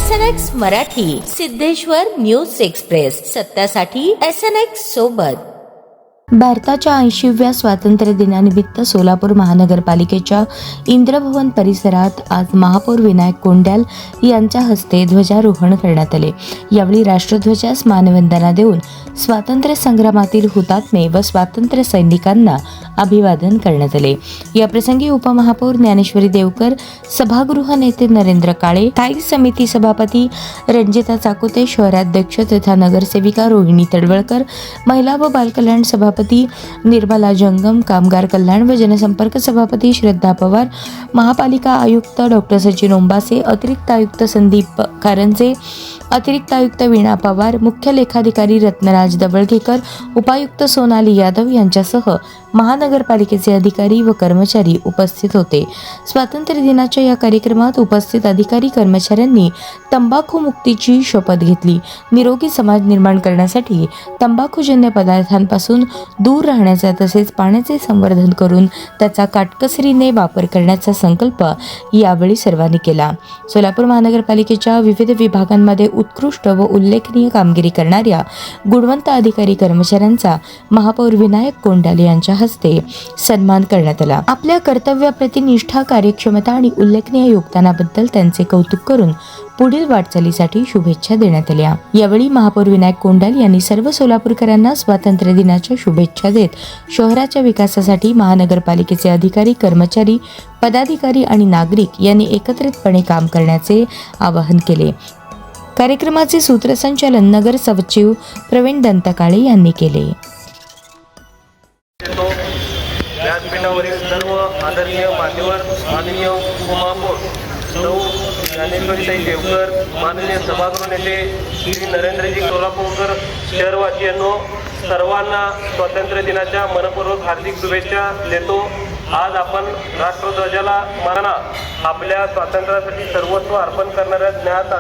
SNX Marathi, Siddheshwar news express, सत्यासाठी SNX सोबत। भारताच्या 80व्या स्वातंत्र्य दिनानिमित्त सोलापूर महानगरपालिकेच्या इंद्रभवन परिसरात आज महापौर विनायक कोंड्याल यांच्या हस्ते ध्वजारोहण करण्यात आले। यावेळी राष्ट्रध्वजास मानवंदना देऊन स्वातंत्र्य संग्रामातील हुतात्मे व स्वातंत्र्य सैनिकांना अभिवादन करण्यात आले। या प्रसंगी उपमहापौर ज्ञानेश्वरी देवकर, सभागृह नेते नरेंद्र काळे, स्थायी समिती सभापती रंजिता चाकोते, शहराध्यक्ष तथा नगरसेविका रोहिणी तडवळकर, महिला व बालकल्याण सभापती निर्मला जंगम, कामगार कल्याण व जनसंपर्क सभापती श्रद्धा पवार, महापालिका आयुक्त डॉक्टर सचिन ओंबासे, अतिरिक्त आयुक्त संदीप कारंजे, अतिरिक्त आयुक्त वीणा पवार, मुख्य लेखाधिकारी रत्नराज दबळगेकर, उपायुक्त सोनाली यादव यांच्यासह महानगरपालिकेचे अधिकारी व कर्मचारी उपस्थित होते। स्वातंत्र्य दिनाच्या या कार्यक्रमात उपस्थित अधिकारी कर्मचाऱ्यांनी तंबाखू मुक्तीची शपथ घेतली। निरोगी समाज निर्माण करण्यासाठी तंबाखूजन्य पदार्थांपासून दूर राहण्याचा तसेच पाण्याचे संवर्धन करून त्याचा काटकसरीने वापर करण्याचा संकल्प यावेळी सर्वांनी केला। सोलापूर महानगरपालिकेच्या विविध विभागांमध्ये उत्कृष्ट व उल्लेखनीय कामगिरी करणाऱ्या गुणवंत अधिकारी कर्मचाऱ्यांचा महापौर विनायक कोंड्याल यांच्या हस्ते सन्मान करण्यात आला। आपल्या कर्तव्याप्रती निष्ठा, कार्यक्षमता आणि उल्लेखनीय योगदानाबद्दल त्यांचे कौतुक करून पुढील वाटचालीसाठी शुभेच्छा देण्यात आल्या। यावेळी महापौर विनायक कोंड्याल यांनी सर्व सोलापूरकरांना स्वातंत्र्य दिनाच्या शुभेच्छा देत शहराच्या विकासासाठी महानगरपालिकेचे अधिकारी, कर्मचारी, पदाधिकारी आणि नागरिक यांनी एकत्रितपणे काम करण्याचे आवाहन केले। कार्यक्रमाचे सूत्रसंचालन नगर सचिव प्रवीण दंतकाळे यांनी केले। व्यासपीठावरील सर्व आदरणीय मान्यवर, माननीय उपमहापौर सौ ज्ञानेश्वरीताई देवकर, माननीय सभागृह नेते श्री नरेंद्रजी सोलापूरकर, शहरवासियांनो, सर्वांना स्वातंत्र्य दिनाच्या मनपूर्वक हार्दिक शुभेच्छा देतो। आज आपण राष्ट्रध्वजाला माना आपल्या स्वातंत्र्यासाठी सर्वस्व अर्पण करणाऱ्या ज्ञात